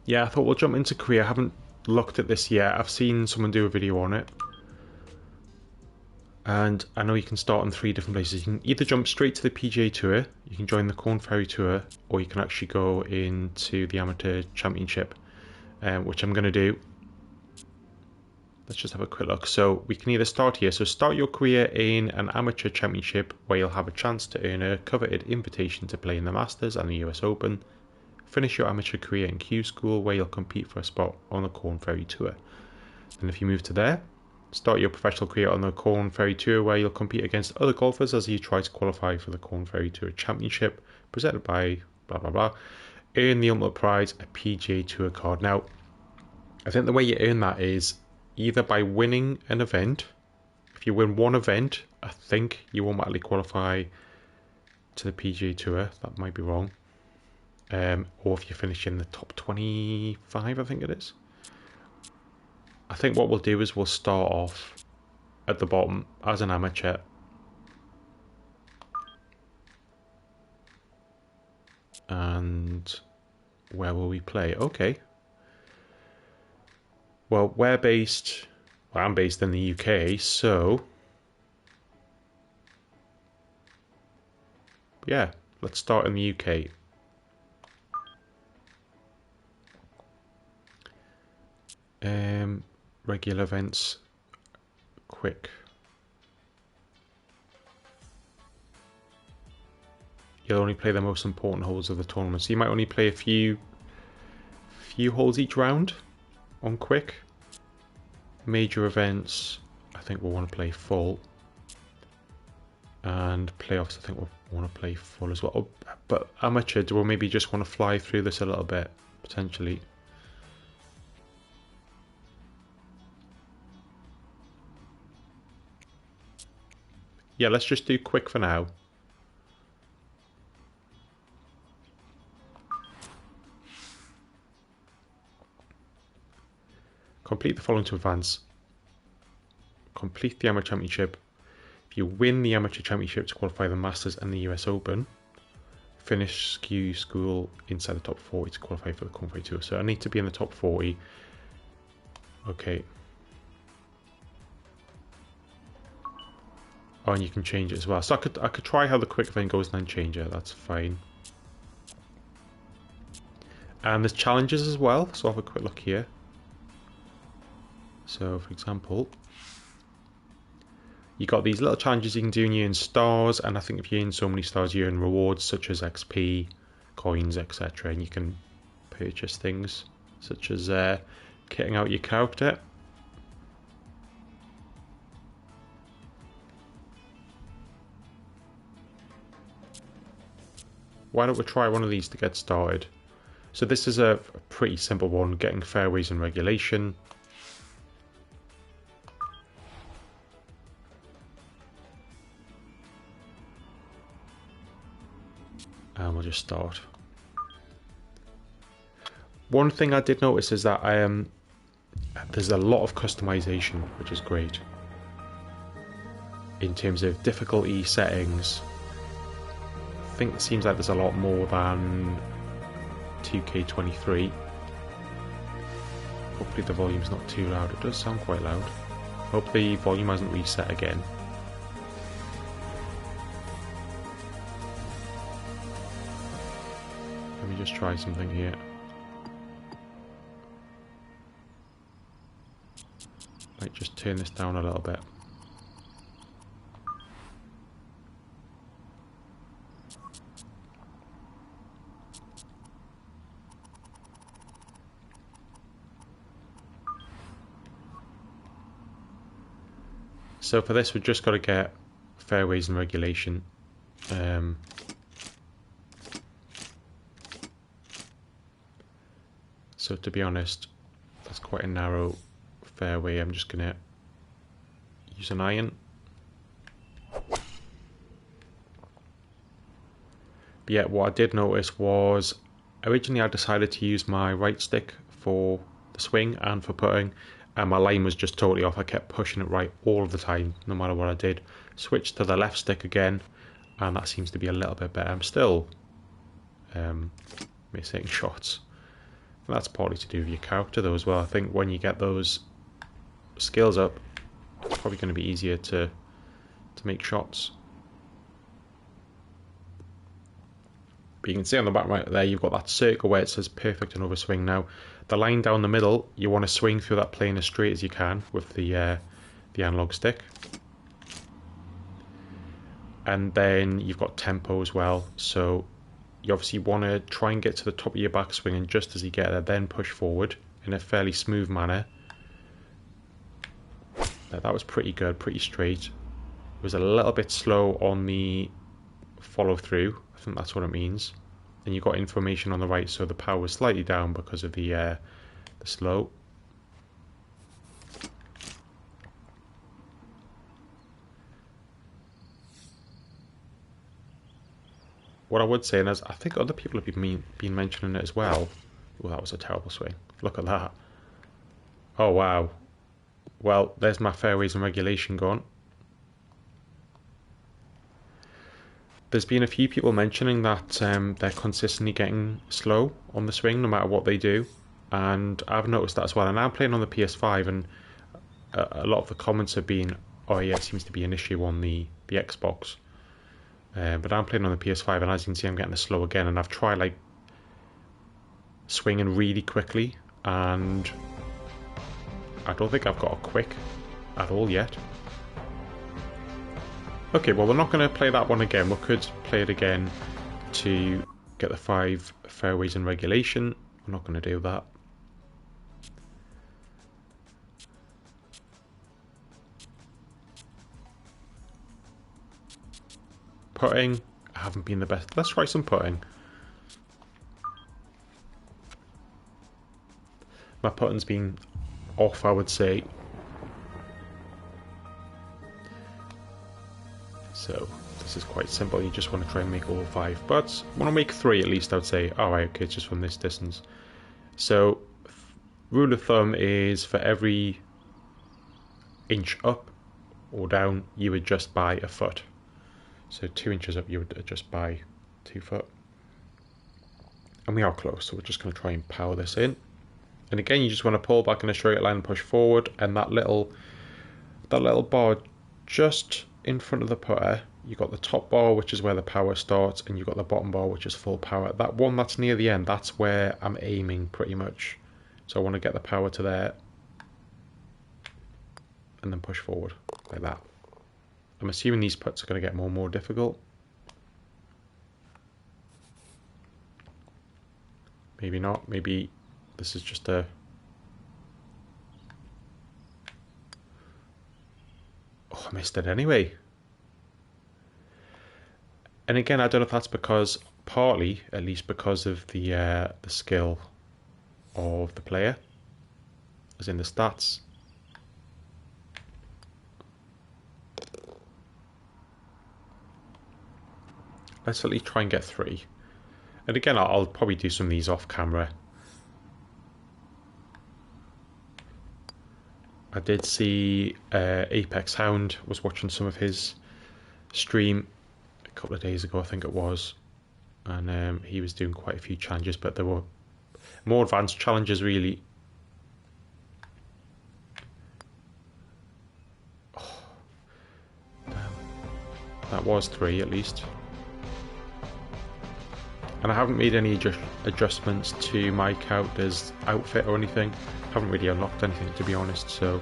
Yeah, I thought we'll jump into career. I haven't looked at this yet. I've seen someone do a video on it. And I know you can start on 3 different places. You can either jump straight to the PGA Tour, you can join the Corn Ferry Tour, or you can actually go into the Amateur Championship, which I'm going to do. Let's just have a quick look. So we can either start here. So start your career in an Amateur Championship where you'll have a chance to earn a coveted invitation to play in the Masters and the US Open. Finish your amateur career in Q School where you'll compete for a spot on the Corn Ferry Tour. And if you move to there, start your professional career on the Corn Ferry Tour where you'll compete against other golfers as you try to qualify for the Corn Ferry Tour Championship presented by blah blah blah. Earn the ultimate prize, a PGA Tour card. Now, I think the way you earn that is either by winning an event. If you win one event, I think you automatically qualify to the PGA Tour. That might be wrong. Or if you finish in the top 25, I think it is. I think what we'll do is we'll start off at the bottom as an amateur. And where will we play? Okay. Well, I'm based in the UK, so yeah, let's start in the UK. Regular events, quick. You'll only play the most important holes of the tournament, so you might only play a few holes each round on quick. Major events, I think we'll want to play full, and playoffs, I think we'll want to play full as well. But amateur, we'll maybe just want to fly through this a little bit potentially. Yeah, let's just do quick for now. Complete the following to advance. Complete the Amateur Championship. If you win the Amateur Championship to qualify the Masters and the US Open, finish Q School inside the top 40 to qualify for the Corn Ferry Tour. So I need to be in the top 40. Okay. Oh, and you can change it as well. So I could try how the quick event goes and then change it. That's fine. And there's challenges as well. So I'll have a quick look here. So, for example, you got these little challenges you can do and you earn stars, and I think if you earn so many stars you earn rewards such as XP, coins, etc. And you can purchase things such as kitting out your character. Why don't we try one of these to get started? So this is a pretty simple one, getting fairways and regulation. And we'll just start. One thing I did notice is that there's a lot of customization, which is great. In terms of difficulty settings, I think it seems like there's a lot more than 2K23. Hopefully the volume's not too loud. It does sound quite loud. Hope the volume hasn't reset again. Let me just try something here. Might just turn this down a little bit. So for this, we've just got to get fairways and regulation. So to be honest, that's quite a narrow fairway. I'm just going to use an iron. But yeah, what I did notice was originally I decided to use my right stick for the swing and for putting, and my line was just totally off. I kept pushing it right all of the time, no matter what I did. Switched to the left stick again, and that seems to be a little bit better. I'm still missing shots. think that's partly to do with your character though as well. I think when you get those skills up, it's probably going to be easier to make shots. But you can see on the back right there, you've got that circle where it says perfect and overswing. Now, the line down the middle, you want to swing through that plane as straight as you can with the analog stick. And then you've got tempo as well. So you obviously want to try and get to the top of your backswing, and just as you get there, then push forward in a fairly smooth manner. That was pretty good, pretty straight. It was a little bit slow on the follow through. I think that's what it means. And you got information on the right, so the power was slightly down because of the slow. What I would say, and as I think other people have been mentioning it as well. Oh, that was a terrible swing. Look at that. Oh wow. Well, there's my fairways and regulation gone. There's been a few people mentioning that they're consistently getting slow on the swing no matter what they do, and I've noticed that as well. And I'm playing on the PS5, and a lot of the comments have been, oh yeah, it seems to be an issue on the Xbox. But I'm playing on the PS5, and as you can see, I'm getting the slow again, and I've tried like swinging really quickly, and I don't think I've got a quick at all yet. Okay, well, we're not going to play that one again. We could play it again to get the 5 fairways in regulation. We're not going to do that. Putting, I haven't been the best. Let's try some putting. My putting's been off, I would say. So this is quite simple. You just want to try and make all 5 putts. Want to make 3 at least, I would say. Alright, okay, it's just from this distance. So rule of thumb is for every inch up or down, you adjust by a foot. So 2 inches up, you would adjust by 2 foot. And we are close, so we're just going to try and power this in. And again, you just want to pull back in a straight line and push forward, and that little bar just in front of the putter, you've got the top bar, which is where the power starts, and you've got the bottom bar, which is full power. That one that's near the end, that's where I'm aiming pretty much. So I want to get the power to there and then push forward like that. I'm assuming these putts are going to get more and more difficult. Maybe not. Maybe this is just a... Oh, I missed it anyway. And again, I don't know if that's because, partly, at least because of the skill of the player, as in the stats. Let's at least try and get 3. And again, I'll probably do some of these off camera. I did see Apex Hound was watching some of his stream a couple of days ago, I think it was, and he was doing quite a few challenges, but there were more advanced challenges really. Oh, damn. That was 3 at least. And I haven't made any adjustments to my character's outfit or anything. I haven't really unlocked anything, to be honest, so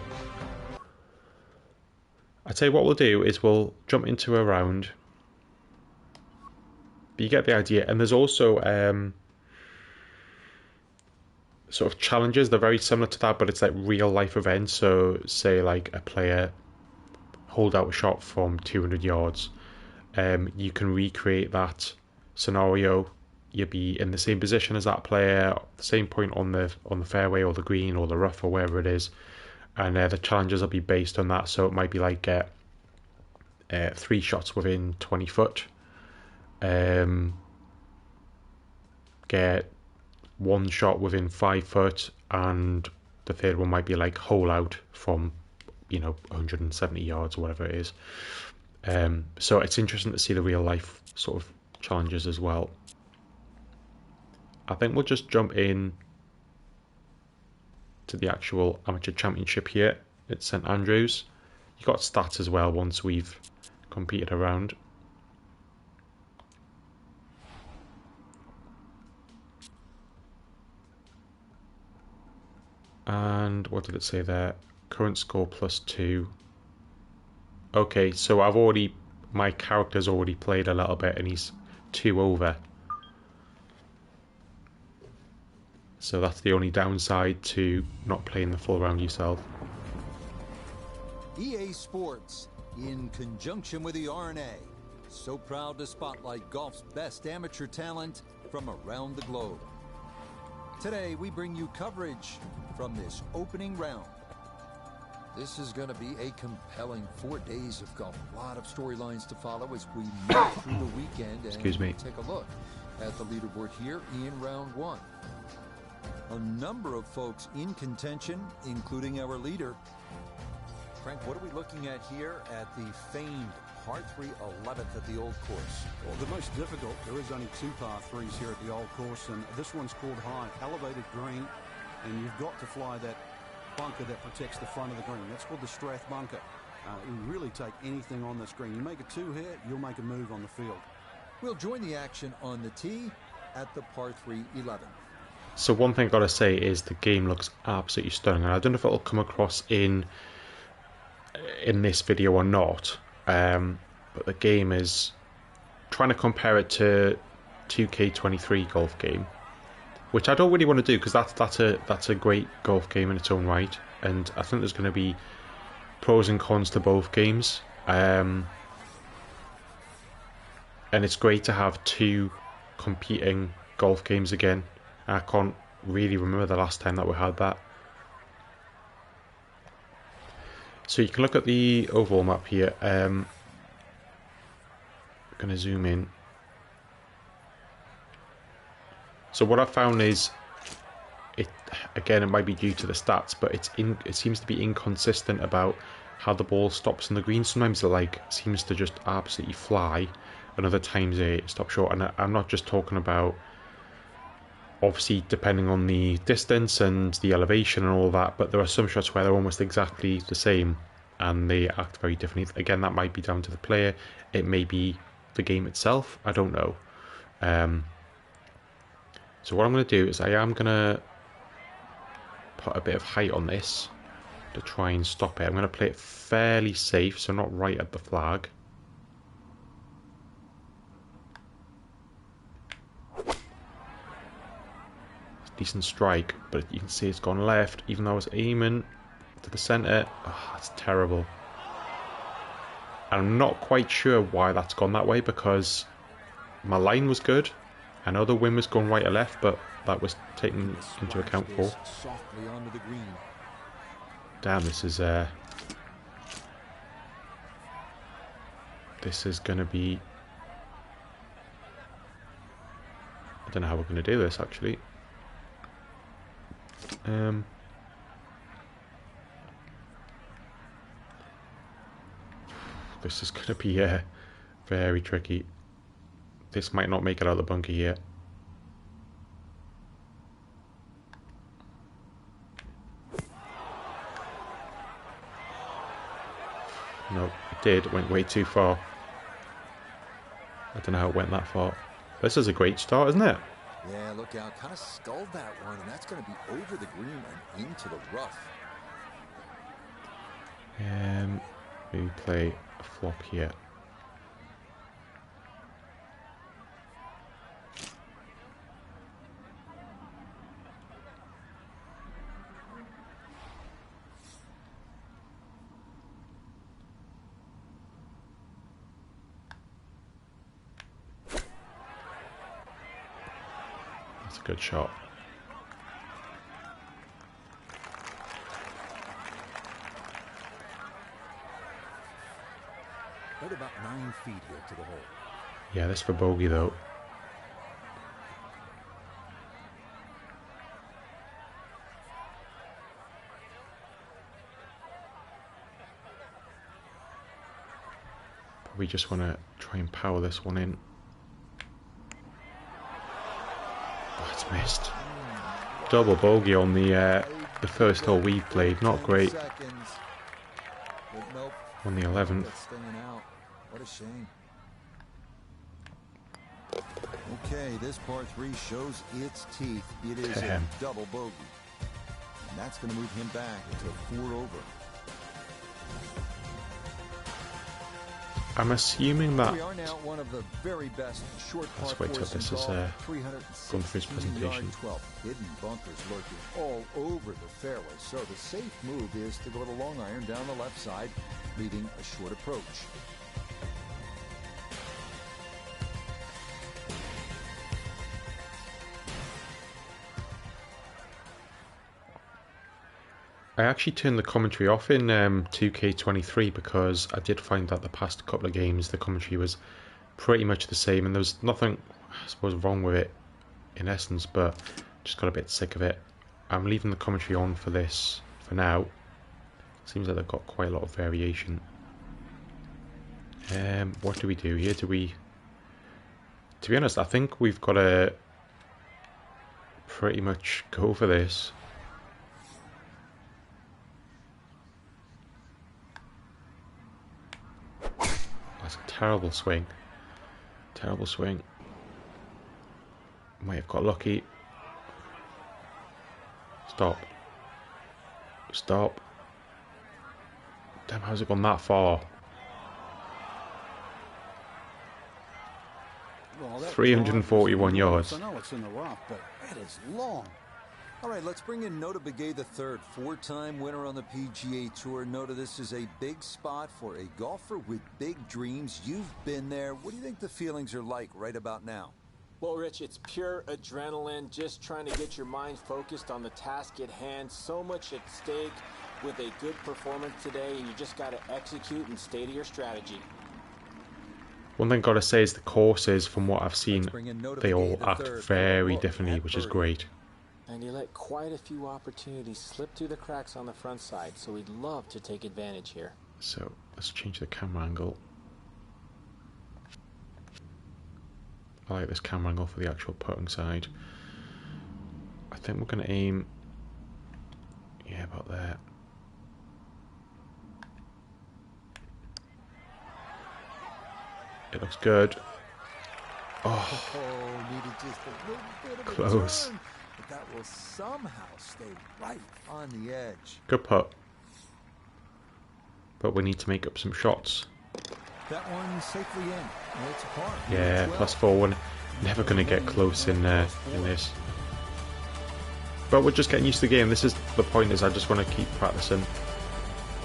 I'd say what we'll do is we'll jump into a round. But you get the idea. And there's also sort of challenges. They're very similar to that, but it's like real life events. So say like a player hold out a shot from 200 yards. You can recreate that scenario. You'll be in the same position as that player, the same point on the fairway or the green or the rough or wherever it is, and the challenges will be based on that. So it might be like get 3 shots within 20 foot, get 1 shot within 5 foot, and the third one might be like hole out from 170 yards or whatever it is. So it's interesting to see the real life sort of challenges as well. I think we'll just jump in to the actual amateur championship here at St Andrews. You got stats as well once we've competed around. And what did it say there? Current score +2. Okay, so my character's already played a little bit and he's 2 over. So that's the only downside to not playing the full round yourself. EA Sports, in conjunction with the RNA, so proud to spotlight golf's best amateur talent from around the globe. Today, we bring you coverage from this opening round. This is going to be a compelling 4 days of golf. A lot of storylines to follow as we move through the weekend. And Excuse me. Take a look at the leaderboard here in round 1. A number of folks in contention, including our leader. Frank, what are we looking at here at the famed par 3 11th at the Old Course? Well, the most difficult, there is only 2 par 3s here at the Old Course, and this one's called high, elevated green, and you've got to fly that bunker that protects the front of the green. That's called the Strath bunker. You really take anything on this green. You make a 2 here, you'll make a move on the field. We'll join the action on the tee at the par 3 11th. So one thing I've got to say is the game looks absolutely stunning, and I don't know if it'll come across in this video or not, but the game is, trying to compare it to 2K23 golf game, which I don't really want to do because that's a great golf game in its own right, and I think there's going to be pros and cons to both games, and it's great to have 2 competing golf games again. I can't really remember the last time that we had that. So you can look at the overall map here. I'm going to zoom in. So what I found is, it might be due to the stats, but it seems to be inconsistent about how the ball stops on the green. Sometimes it seems to just absolutely fly, and other times it stops short. And I'm not just talking about, obviously depending on the distance and the elevation and all that, but there are some shots where they're almost exactly the same and they act very differently. Again, that might be down to the player, it may be the game itself, I don't know. So what I'm going to do is I am going to put a bit of height on this to try and stop it. I'm going to play it fairly safe, so not right at the flag. Decent strike, but you can see it's gone left, even though I was aiming to the centre. Oh, that's terrible. And I'm not quite sure why that's gone that way, because my line was good. I know the wind was going right or left, but that was taken into account for. Softly onto the green. Damn, this is going to be, I don't know how we're going to do this actually. This is going to be very tricky. This might not make it out of the bunker here. No, it did. It went way too far. I don't know how it went that far. This is a great start, isn't it? Yeah, look out. Kind of sculled that one, and that's going to be over the green and into the rough. Maybe play a flop here. That's a good shot. Right about 9 feet here to the hole. Yeah, this for bogey though. Probably just want to try and power this one in. Oh, it's missed. Double bogey on the the first hole we played, not great. Seconds. But nope, On the 11th. that's staying out. What a shame. Okay, this par 3 shows its teeth. It is a double bogey. And that's going to move him back to 4 over. I'm assuming that. We are now one of the very best short par Let's wait till fours this in is golf. gone through his presentation. 12 hidden bunkers lurking all over the fairway. So the safe move is to go to long iron down the left side, leaving a short approach. I actually turned the commentary off in 2K23 because I did find that the past couple of games the commentary was pretty much the same, and there was nothing, I suppose, wrong with it in essence, but just got a bit sick of it. I'm leaving the commentary on for this for now. Seems like they've got quite a lot of variation. What do we do here? To be honest, I think we've got to pretty much go for this. That's a terrible swing. Terrible swing. Might have got lucky. Stop. Stop. Damn, how's it gone that far? Well, 341 yards. I know it's in the rough, but that is long. All right, let's bring in Nota Begay III, four-time winner on the PGA Tour. Nota, this is a big spot for a golfer with big dreams. You've been there. What do you think the feelings are like right about now? Well, Rich, it's pure adrenaline, just trying to get your mind focused on the task at hand. So much at stake with a good performance today, and you just got to execute and stay to your strategy. One thing I've got to say is the courses, from what I've seen, they all act very differently, which is great. And you let quite a few opportunities slip through the cracks on the front side, so we'd love to take advantage here. So let's change the camera angle. I like this camera angle for the actual putting side. I think we're going to aim, yeah, about there. It looks good. Oh, Needed just a little bit of close. a turn, but that will somehow stay right on the edge. Good putt. But we need to make up some shots. That one safely in. And it's a par. Yeah, +4. We're never going to get close in this. But we're just getting used to the game. This is the point, is I just want to keep practicing.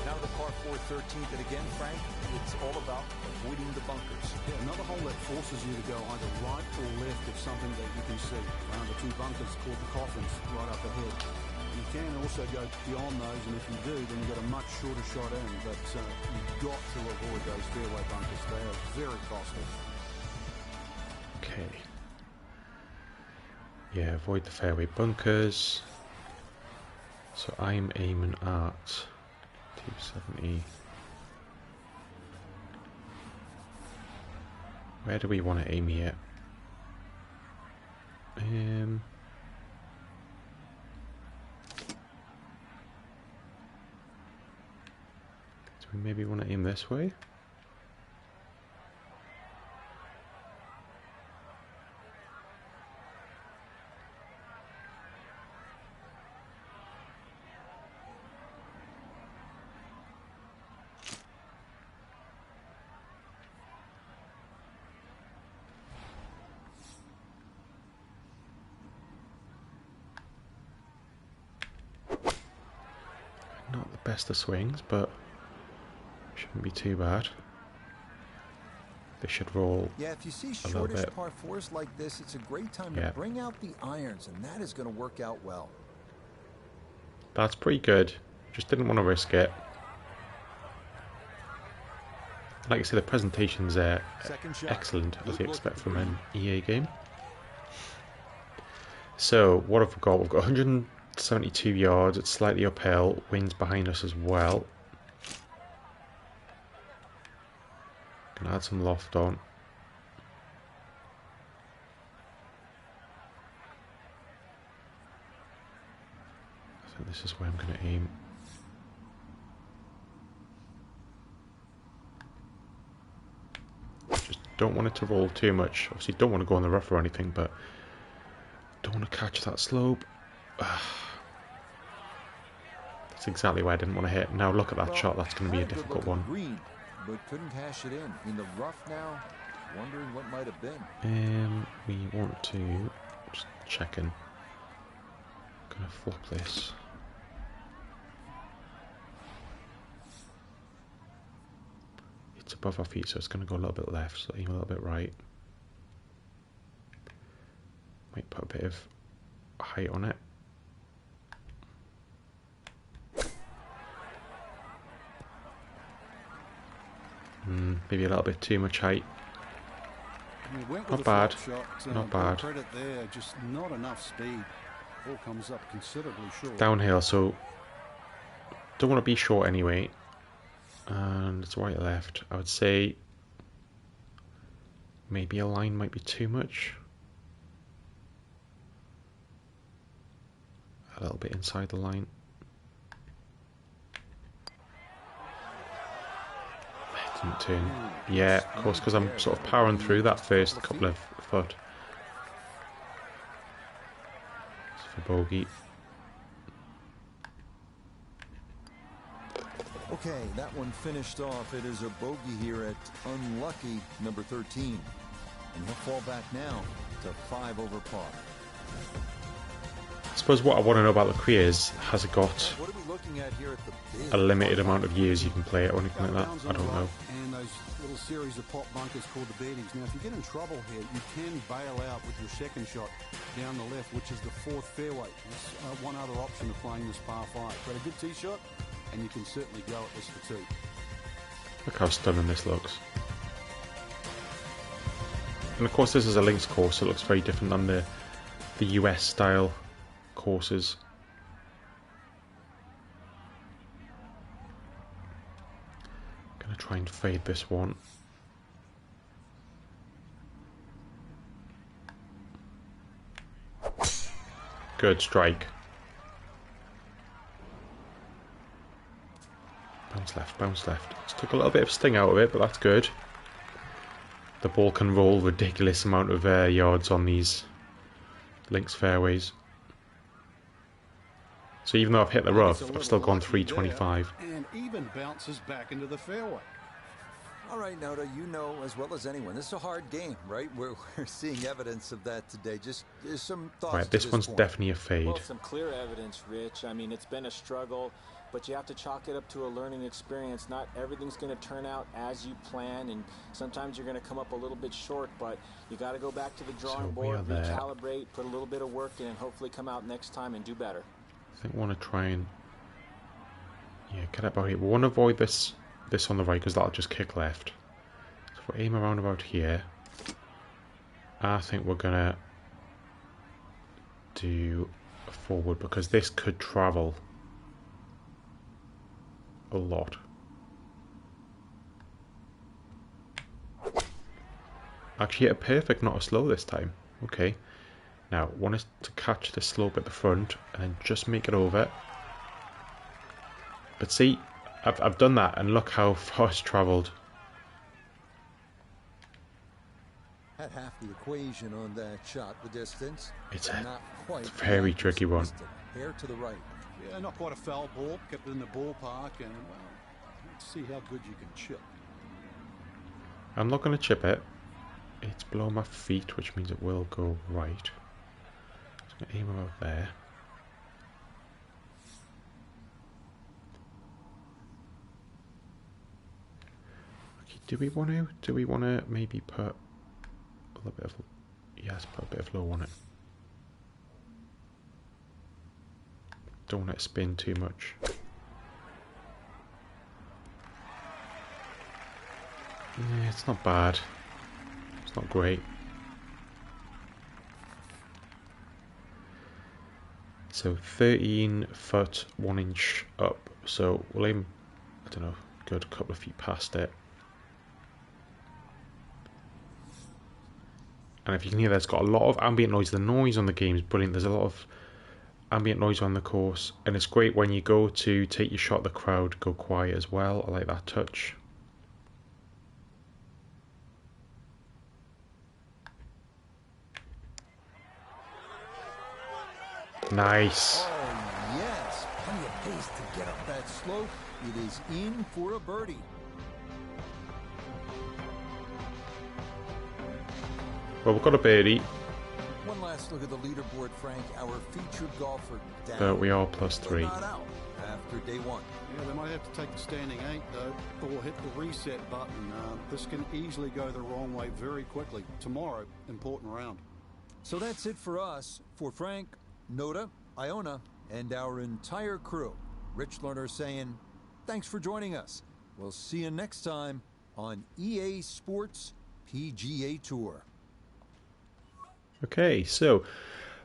Now the par 4 13th, and again, Frank, it's all about avoiding the bunkers. Yeah, another hole that forces you to go either right or left of something that you can see. The two bunkers called the coffins right up ahead. You can also go beyond those, and if you do, then you've got a much shorter shot in. But you've got to avoid those fairway bunkers. They are very costly. Okay. Yeah, avoid the fairway bunkers. So I'm aiming at 270. Where do we want to aim here? Do we maybe want to aim this way? Not the best of swings, but shouldn't be too bad. They should roll. Yeah, if you see little shortish bit. par 4s like this, it's a great time Yeah. to bring out the irons, and that is going to work out well. That's pretty good. Just didn't want to risk it. Like I said, the presentation's Second shot. excellent, as you Good expect look from at an EA game. So, what have we got? We've got 172 yards, it's slightly uphill, wind's behind us as well. Gonna add some loft on. I think this is where I'm going to aim. Just don't want it to roll too much. Obviously don't want to go on the rough or anything, but don't want to catch that slope. That's exactly where I didn't want to hit. Now look at that shot. That's going to be a difficult one. Green, but couldn't cash it in the rough now. Wondering what might have been. We want to just check in. Gonna flop this. It's above our feet, so it's gonna go a little bit left, so aim a little bit right. Might put a bit of height on it. Maybe a little bit too much height. Not bad. Shot, not bad. Credit there, just not enough speed. Ball comes up considerably short. Downhill, so don't want to be short anyway. And it's right or left. I would say maybe a line might be too much. A little bit inside the line. Didn't turn. Yeah, of course, because I'm sort of powering through that first couple of foot. It's for bogey. Okay, that one finished off. It is a bogey here at unlucky number 13. And he'll fall back now to 5 over par. I suppose what I want to know about the career is, has it got What are we looking at here at the a limited amount of years you can play it or anything like that? I don't know. And those little series of pop bunkers called the birdies. Now, if you get in trouble here, you can bail out with your second shot down the left, which is the 4th fairway. That's one other option of playing this par 5. But a good tee shot, and you can certainly go at this for 2. Look how stunning this looks. And of course this is a links course, so it looks very different than the US style courses. Gonna try and fade this one. Good strike. Bounce left, bounce left. Just took a little bit of sting out of it, but that's good. The ball can roll ridiculous amount of yards on these links fairways. So even though I've hit the rough, I've still gone 325. And even bounces back into the fairway. All right, Noda, you know as well as anyone, this is a hard game, right? We're seeing evidence of that today. Just some thoughts. Right, this one's definitely a fade. Well, some clear evidence, Rich. I mean, it's been a struggle, but you have to chalk it up to a learning experience. Not everything's going to turn out as you plan, and sometimes you're going to come up a little bit short, but you got to go back to the drawing board, recalibrate, put a little bit of work in, and hopefully come out next time and do better. I think I want to try and get about here. We want to avoid this on the right because that'll just kick left. So if we aim around about here, I think we're gonna do a forward because this could travel a lot. Actually hit a perfect, not a slow this time. Okay. Now, want us to catch the slope at the front and then just make it over. But see, I've done that and look how far it's travelled. Had half the equation on that shot, the distance. It's not quite a very tricky one. Hair to the right. Yeah, not quite a foul ball. Kept it in the ballpark, and well, let's see how good you can chip. I'm not going to chip it. It's below my feet, which means it will go right. Just going to aim about there. Okay, do we want to maybe put a little bit of, yes, put a bit of low on it. Don't let it spin too much. Yeah, it's not bad. It's not great. So 13 foot 1 inch up. So we'll aim, I don't know, go a couple of feet past it. And if you can hear, there's got a lot of ambient noise. The noise on the game is brilliant. There's a lot of ambient noise on the course, and it's great when you go to take your shot, the crowd go quiet as well. I like that touch. Nice. Oh, yes. Plenty of pace to get up that slope. It is in for a birdie. Well, we've got a birdie, One last look at the leaderboard, Frank. Our featured golfer down, but we are but +3. not out after day one. Yeah, they might have to take the standing 8 though, or hit the reset button. This can easily go the wrong way very quickly. Tomorrow, important round. So that's it for us. For Frank, Noda, Iona, and our entire crew, Rich Lerner saying, thanks for joining us. We'll see you next time on EA Sports PGA Tour. Okay, so,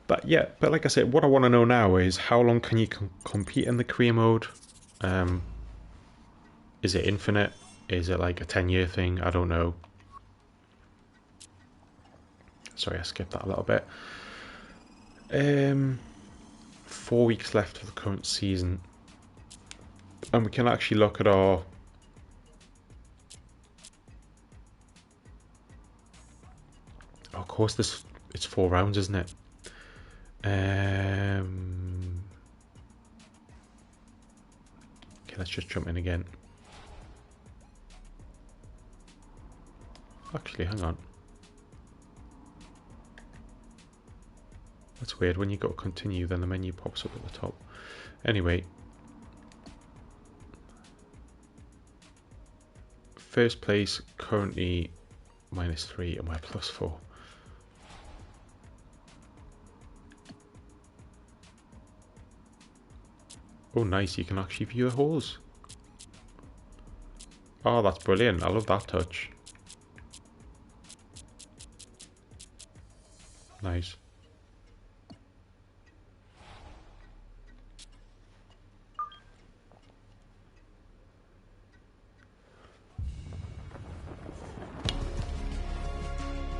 but like I said, what I want to know now is how long can you compete in the career mode? Is it infinite? Is it like a 10-year thing? I don't know. Sorry, I skipped that a little bit. 4 weeks left of the current season, and we can actually look at our of course it's 4 rounds, isn't it? Okay, let's just jump in again. Actually, hang on. That's weird. When you go to continue, then the menu pops up at the top. Anyway, first place currently -3, and we're +4. Oh, nice. You can actually view the holes. Oh, that's brilliant. I love that touch. Nice.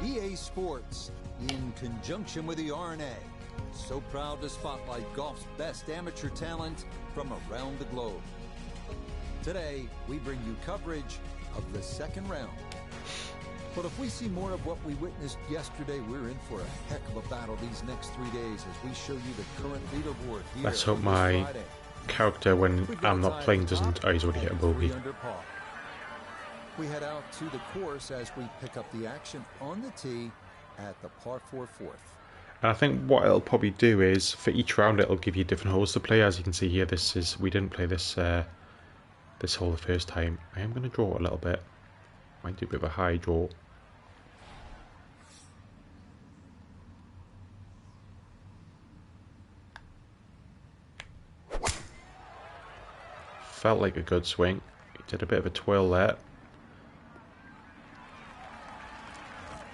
EA Sports, in conjunction with the RNA, so proud to spotlight golf's best amateur talent from around the globe. Today, we bring you coverage of the second round. But if we see more of what we witnessed yesterday, we're in for a heck of a battle these next 3 days as we show you the current leaderboard here. Let's hope on this my Friday. character, when We've got I'm a not tie at playing, the doesn't... top Oh, he's already hit a and bogey. 3 under par. We head out to the course as we pick up the action on the tee at the par 4 fourth. And I think what it'll probably do is, for each round, it'll give you different holes to play. As you can see here, we didn't play this this hole the first time. I am going to draw a little bit. Might do a bit of a high draw. Felt like a good swing. He did a bit of a twirl there.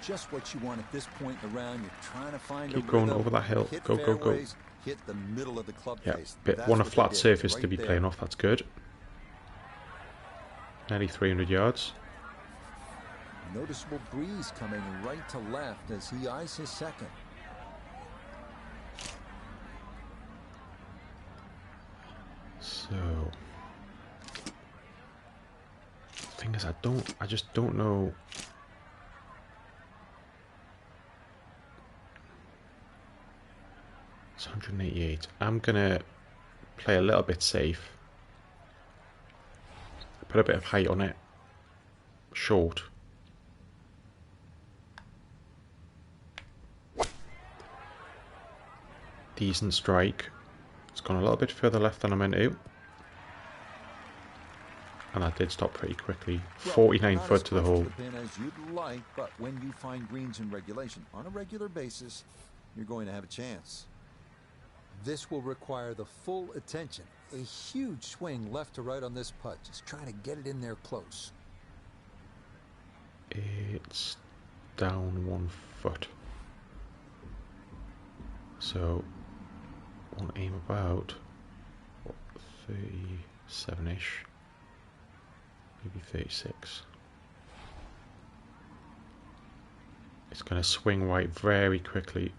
Just what you want at this point in the round. You're trying to find Keep a going rhythm, over that hill. hit Go, go, go. fairways, hit the middle of the club Yeah, face. bit That's want a what they flat did surface to right be there. playing off. That's good. Nearly 300 yards. Noticeable breeze coming right to left as he eyes his second. So, thing is, I just don't know. It's 188. I'm gonna play a little bit safe. Put a bit of height on it. Short. Decent strike. It's gone a little bit further left than I meant to. And that did stop pretty quickly. 49 foot to the hole. As you'd like, but when you find greens in regulation on a regular basis, you're going to have a chance. This will require the full attention. A huge swing left to right on this putt. Just trying to get it in there close. It's down 1 foot. So, I want to aim about 37-ish. Maybe 36. It's going to swing right very quickly.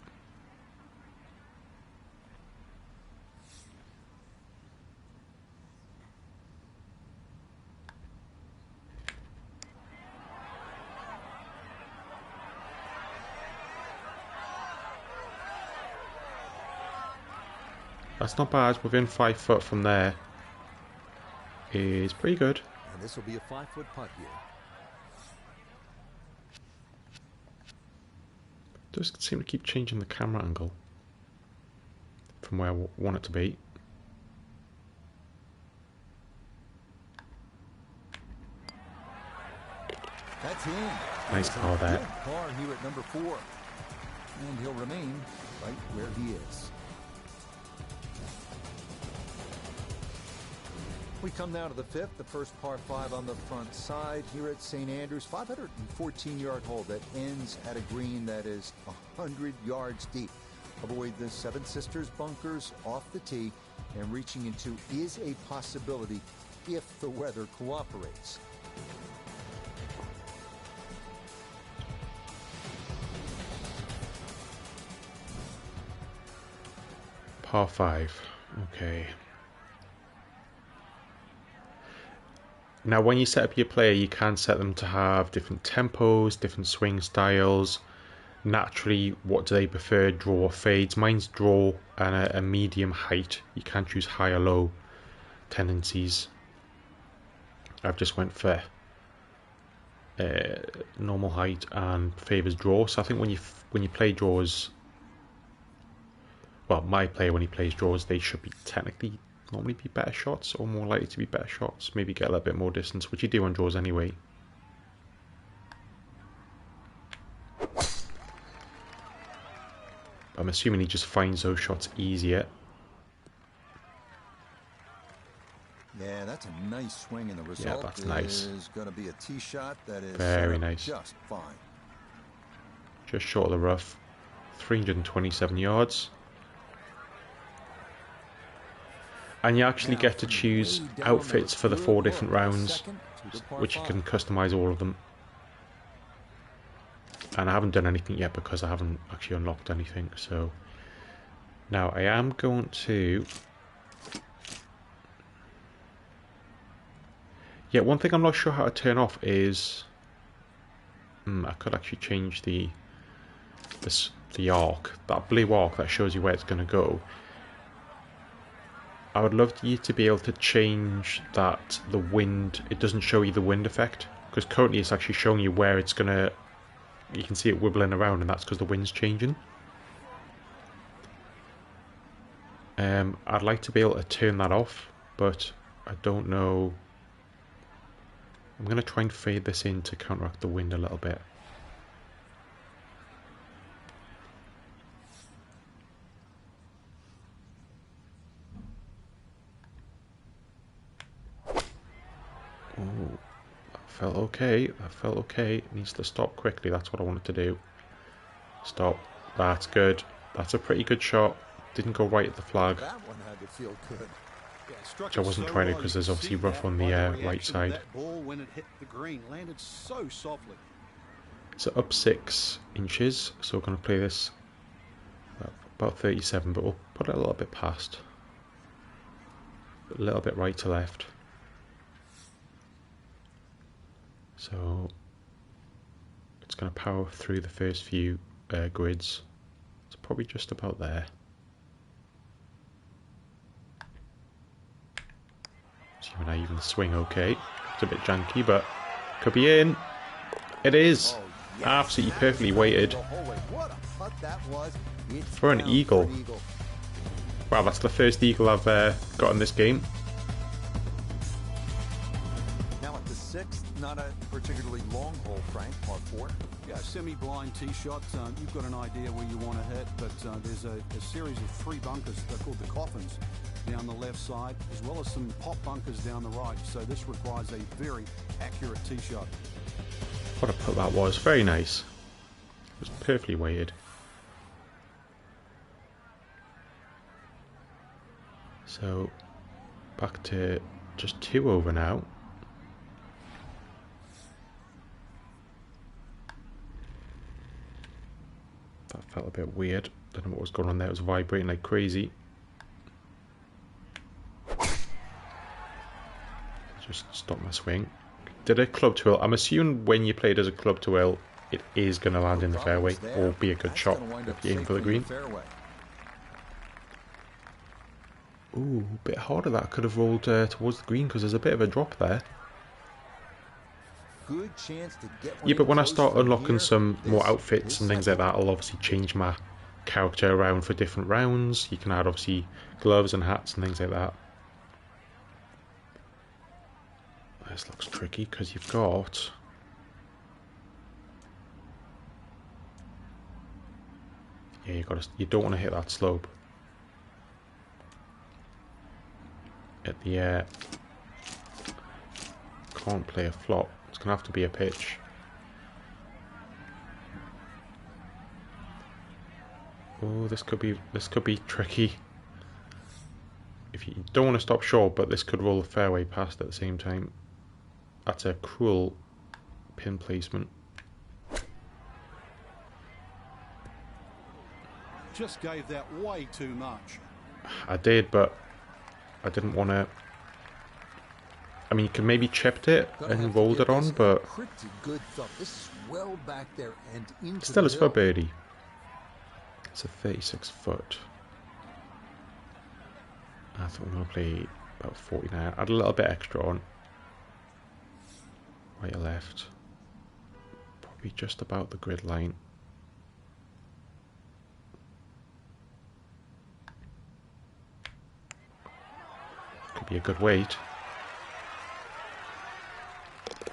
That's not bad. Within 5 foot from there is pretty good. And this will be a 5-foot putt here. Does seem to keep changing the camera angle from where I want it to be. That's in. Nice par there. Good par here at number 4. And he'll remain right where he is. We come now to the 5th, the first par 5 on the front side here at St. Andrews. 514-yard hole that ends at a green that is 100 yards deep. Avoid the Seven Sisters bunkers off the tee, and reaching into is a possibility if the weather cooperates. Par 5. Okay. Now when you set up your player, you can set them to have different tempos, different swing styles. Naturally, what do they prefer, draw or fades? Mine's draw and a medium height. You can choose high or low tendencies. I've just went for normal height and favours draw. So I think when you play draws, well, my player when he plays draws, they should be technically normally be better shots, or more likely to be better shots. Maybe get a little bit more distance, which you do on draws anyway. I'm assuming he just finds those shots easier. Yeah, that's a nice swing, and the result that's nice. is going to be a tee shot that is very nice. Just fine. Just short of the rough, 327 yards. And you actually get to choose outfits for the 4 different rounds, which you can customize all of them. And I haven't done anything yet because I haven't actually unlocked anything. So now I am going to... Yeah, one thing I'm not sure how to turn off is... I could actually change the arc, that blue arc that shows you where it's going to go. I would love you to be able to change that the wind, it doesn't show you the wind effect, because currently it's actually showing you where it's going to, you can see it wibbling around, and that's because the wind's changing. I'd like to be able to turn that off, but I don't know. I'm going to try and fade this in to counteract the wind a little bit. Oh, that felt okay. That felt okay. It needs to stop quickly. That's what I wanted to do. Stop. That's good. That's a pretty good shot. Didn't go right at the flag. That one had to feel good. Which I wasn't trying to, because there's obviously rough on the right side. That ball, when it hit the green, landed so softly. So up 6 inches. So we're going to play this about 37, but we'll put it a little bit past. A little bit right to left. So it's going to power through the first few grids. It's probably just about there. See when I even swing okay. It's a bit janky, but could be in. It is. Oh, yes. Absolutely perfectly weighted. What a putt that was. For an eagle. Wow, that's the first eagle I've got in this game. Now at the 6th, not a particularly long hole, Frank, par 4. Yeah, semi-blind tee shot. You've got an idea where you want to hit, but there's a series of 3 bunkers. They're called the coffins down the left side, as well as some pop bunkers down the right. So this requires a very accurate tee shot. What a putt that was. Very nice. It was perfectly weighted. So back to just 2 over now. That felt a bit weird. Don't know what was going on there. It was vibrating like crazy. Just stop my swing. Did a club twirl. I'm assuming when you play it as a club twirl, it is going to land in the fairway or be a good shot if you aim for the green. Ooh, a bit harder. That could have rolled towards the green because there's a bit of a drop there. Good chance to get one Yeah, but in when I close start from unlocking here. some more This outfits is and things like second. that, I'll obviously change my character around for different rounds. You can add obviously gloves and hats and things like that. This looks tricky because you've got... Yeah, you don't want to hit that slope. At the can't play a flop. It's gonna have to be a pitch. Oh, this could be tricky. If you don't want to stop short, but this could roll the fairway past at the same time. That's a cruel pin placement. Just gave that way too much. I did, but I didn't want to. I mean, you could maybe chipped it and rolled it on, but Pretty good thump. This is well back there and into still the it's for hill. birdie. It's a 36 foot. I thought we were going to play about 49. Add a little bit extra on. Right or left. Probably just about the grid line. Could be a good weight.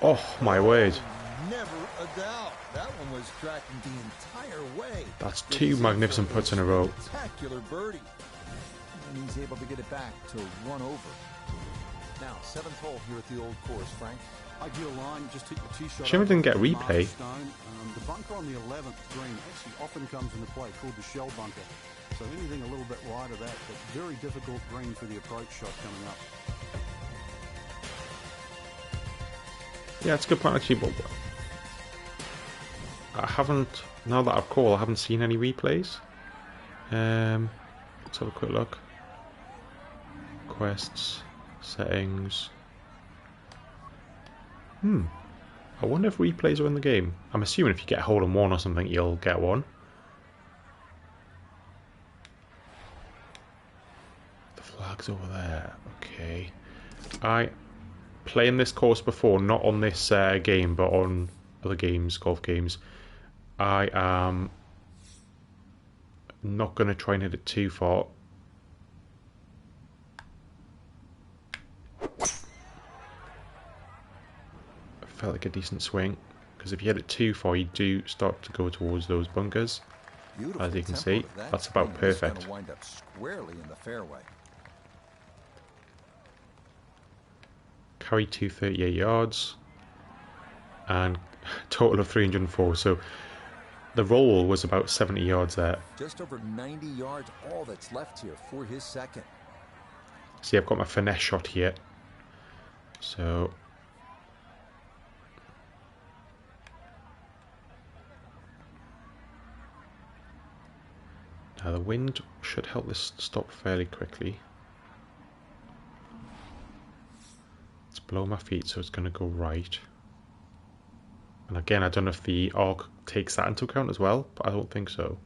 Oh my word. Never a doubt. That one was tracking the entire way. That's two magnificent putts in a row. Spectacular birdie. And he's able to get it back to 1 over. Now, 7th hole here at the old course, Frank. Ideal line, just hit your tee shot. Shame we didn't get a over the replay. milestone. The bunker on the 11th green actually often comes into play, called the shell bunker. So anything a little bit wide of that, but very difficult green for the approach shot coming up. Yeah, it's a good point actually, but I haven't, now that I've called, I haven't seen any replays. Let's have a quick look. Quests, settings. I wonder if replays are in the game. I'm assuming if you get a hole in one or something, you'll get one. The flag's over there. Okay. I playing this course before, not on this game, but on other games, golf games. I am not going to try and hit it too far. Felt like a decent swing, because if you hit it too far, you do start to go towards those bunkers. Beautiful As you can tempo see, to that that's about swing. It's perfect. gonna wind up squarely in the fairway. Carry 238 yards and total of 304. So the roll was about 70 yards there. Just over 90 yards, all that's left here for his second. See, I've got my finesse shot here. So now the wind should help this stop fairly quickly. It's below my feet, so it's going to go right. And again, I don't know if the arc takes that into account as well, but I don't think so.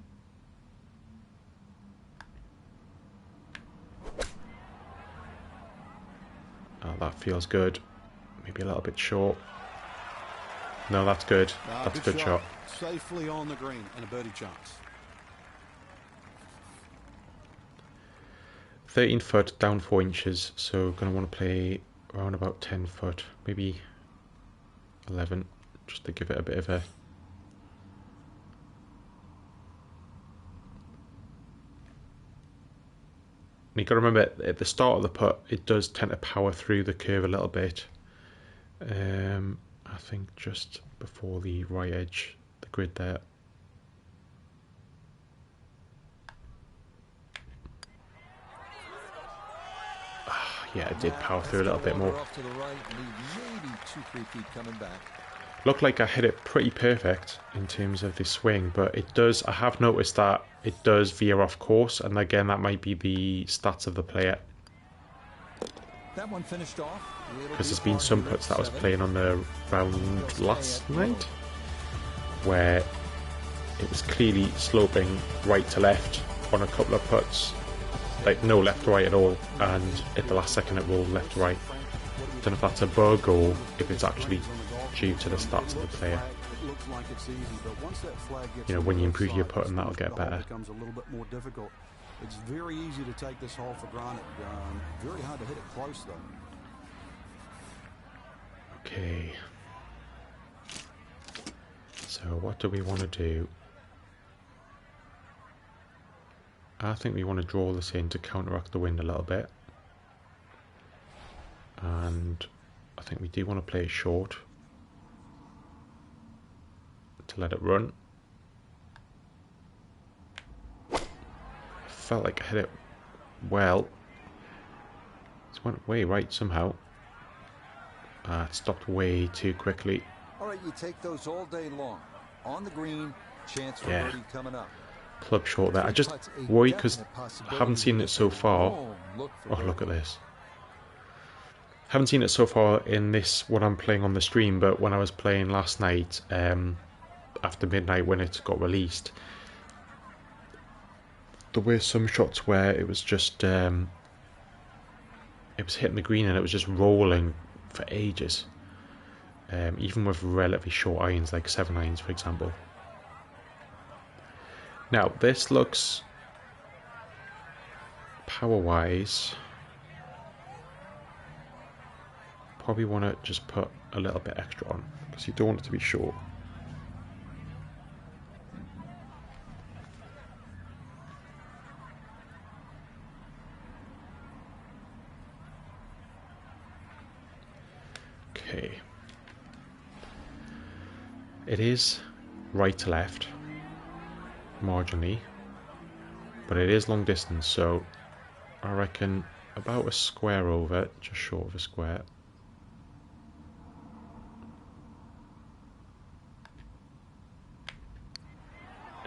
Oh, that feels good. Maybe a little bit short. No, that's good. That's a good shot. Safely on the green and a birdie chance. 13 foot down 4 inches, so going to want to play around about 10 foot, maybe 11, just to give it a bit of a... You've got to remember, at the start of the putt, it does tend to power through the curve a little bit. I think just before the right edge, the grid there. Yeah, it did power through a little bit more. Off to the right, maybe 2-3 feet coming back. Looked like I hit it pretty perfect in terms of the swing, but it does, I have noticed that it does veer off course, and again, that might be the stats of the player. That one finished off. Because there's been some putts that I was playing on the round last night, where it was clearly sloping right to left on a couple of putts, like no left to right at all, and at the last second it will left to right. Don't know if that's a bug or if it's actually due to the stats of the player. You know, when you improve your putting, that'll get better. Becomes a little bit more difficult. It's very easy to take this hole for granted. Very hard to hit it close though. Okay. So what do we want to do? I think we want to draw this in to counteract the wind a little bit. And I think we do want to play it short to let it run. Felt like I hit it well. It went way right somehow. It stopped way too quickly. All right, you take those all day long. On the green, chance for birdie coming up. Club short there. I just worry because I haven't seen it so far. Oh, look at this. Haven't seen it so far in this, what I'm playing on the stream, but when I was playing last night, after midnight when it got released, there were some shots where it was just, it was hitting the green and it was just rolling for ages. Even with relatively short irons, like 7 irons for example. Now, this looks, power-wise, probably want to just put a little bit extra on, because you don't want it to be short. Okay. It is right to left, marginally, but it is long distance, so I reckon about a square over, just short of a square.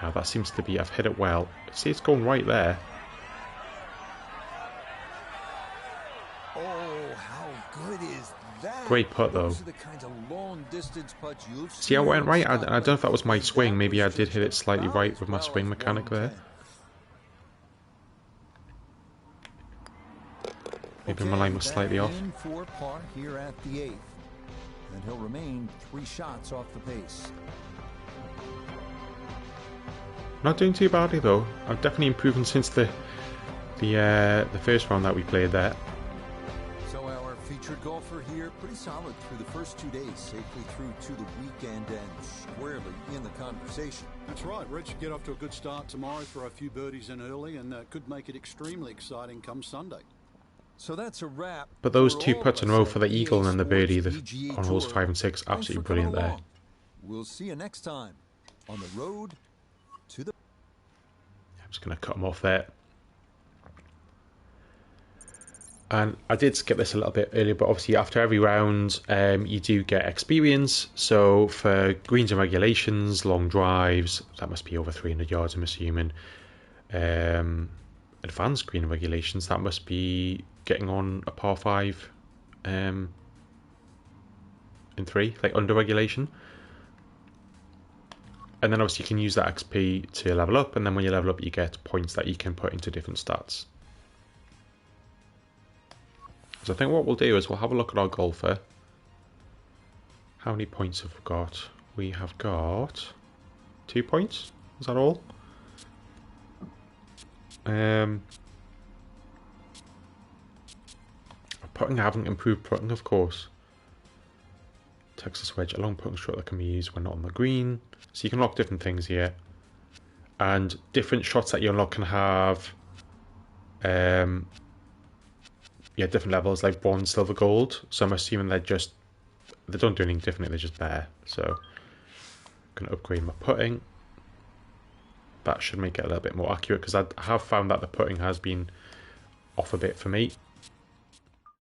Now that seems to be, I've hit it well. See, it's going right there. Oh, how good is that? Great putt though. Those are the kinds of long distance putts you'll See, I went right. I don't know if that was my swing. Maybe I did hit it slightly right with my swing mechanic there. Maybe my line was slightly off. In for par here at the 8th, and he'll remain 3 shots off the pace. Not doing too badly though. I'm definitely improving since the first round that we played there. So our featured golfer here, pretty solid through the first 2 days, safely through to the weekend and squarely in the conversation. That's right, Rich. Get off to a good start tomorrow, throw a few birdies in early, and could make it extremely exciting come Sunday. So that's a wrap. But those 2 putts in a row for the eagle and then the birdie on holes 5 and 6, absolutely brilliant there. We'll see you next time on the road to the... I'm just going to cut them off there. And I did skip this a little bit earlier, but obviously after every round you do get experience. So for greens and regulations, long drives, that must be over 300 yards I'm assuming. Advanced green and regulations, that must be getting on a par 5 in 3, like under regulation. And then obviously you can use that XP to level up, and then when you level up you get points that you can put into different stats. So I think what we'll do is we'll have a look at our golfer. How many points have we got? We have got 2 points. Is that all? Putting, I haven't improved putting, of course. Texas wedge, a long putting stroke that can be used when not on the green. So you can unlock different things here. And different shots that you unlock can have different levels, like bronze, silver, gold. So I'm assuming they don't do anything different, they're just there. So I'm going to upgrade my putting. That should make it a little bit more accurate, because I have found that the putting has been off a bit for me.